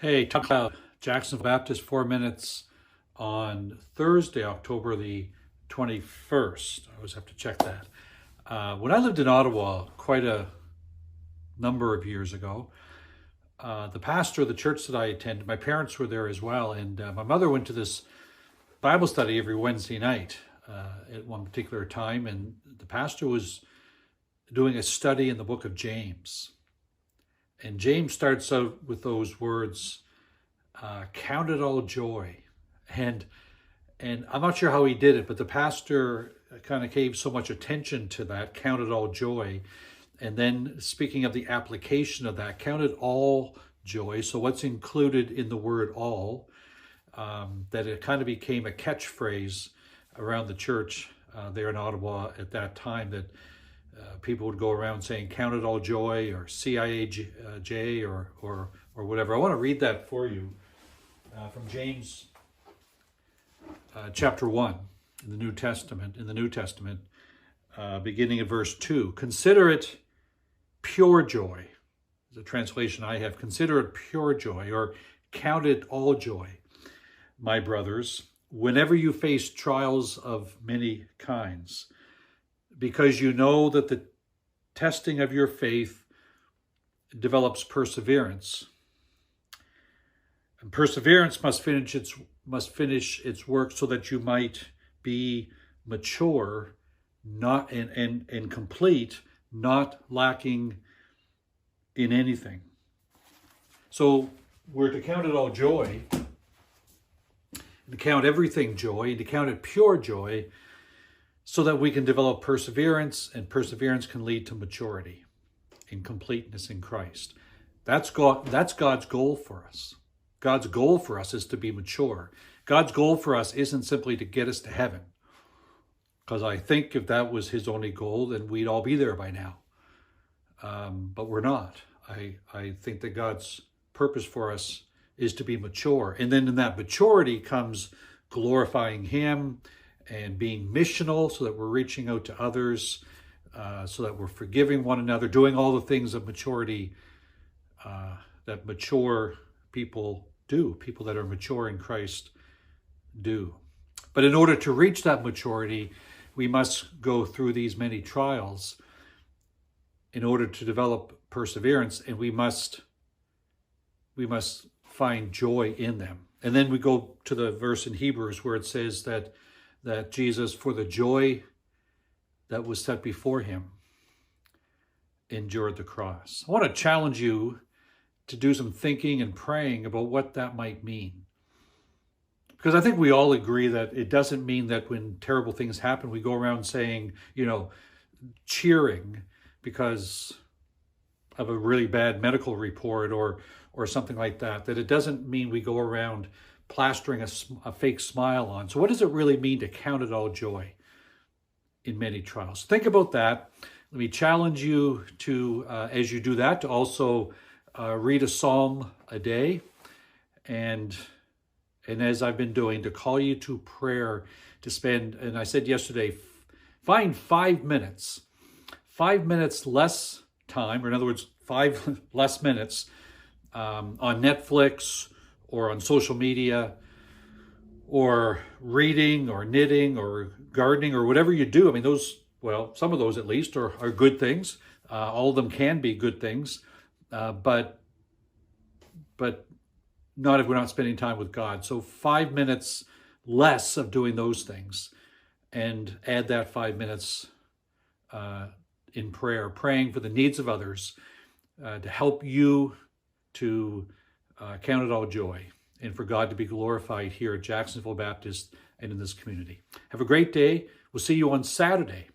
Hey, talk about Jacksonville Baptist 4 minutes on Thursday, October the 21st. I always have to check that. When I lived in Ottawa quite a number of years ago, the pastor of the church that I attended, my parents were there as well, and my mother went to this Bible study every Wednesday night at one particular time, and the pastor was doing a study in the book of James. And James starts out with those words, count it all joy. And I'm not sure how he did it, but the pastor kind of gave so much attention to that, count it all joy. And then speaking of the application of that, count it all joy. So what's included in the word all, that it kind of became a catchphrase around the church there in Ottawa at that time, that people would go around saying, count it all joy, or CIAJ, or whatever. I want to read that for you from James chapter 1 in the New Testament, beginning at verse 2. Consider it pure joy. The translation I have, consider it pure joy, or count it all joy, my brothers, whenever you face trials of many kinds, because you know that the testing of your faith develops perseverance. And perseverance must finish its work, so that you might be mature, not and complete, not lacking in anything. So we're to count it all joy, and to count everything joy, and to count it pure joy, so that we can develop perseverance, and perseverance can lead to maturity and completeness in Christ. That's God's goal for us. God's goal for us is to be mature. God's goal for us isn't simply to get us to heaven, because I think if that was his only goal, then we'd all be there by now. But we're not. I think that God's purpose for us is to be mature. And then in that maturity comes glorifying him, and being missional, so that we're reaching out to others, so that we're forgiving one another, doing all the things of maturity that mature people do, people that are mature in Christ do. But in order to reach that maturity, we must go through these many trials in order to develop perseverance, and we must find joy in them. And then we go to the verse in Hebrews where it says that Jesus, for the joy that was set before him, endured the cross. I want to challenge you to do some thinking and praying about what that might mean. Because I think we all agree that it doesn't mean that when terrible things happen, we go around saying, cheering because of a really bad medical report or something like that, that it doesn't mean we go around plastering a fake smile on. So what does it really mean to count it all joy in many trials? Think about that. Let me challenge you to, as you do that, to also read a psalm a day. And as I've been doing, to call you to prayer, to spend, and I said yesterday, find 5 minutes less time, or in other words, 5 less minutes on Netflix, or on social media, or reading, or knitting, or gardening, or whatever you do. I mean, some of those at least are good things. All of them can be good things, but not if we're not spending time with God. So 5 minutes less of doing those things, and add that 5 minutes in prayer, praying for the needs of others, to help you to count it all joy, and for God to be glorified here at Jacksonville Baptist and in this community. Have a great day. We'll see you on Saturday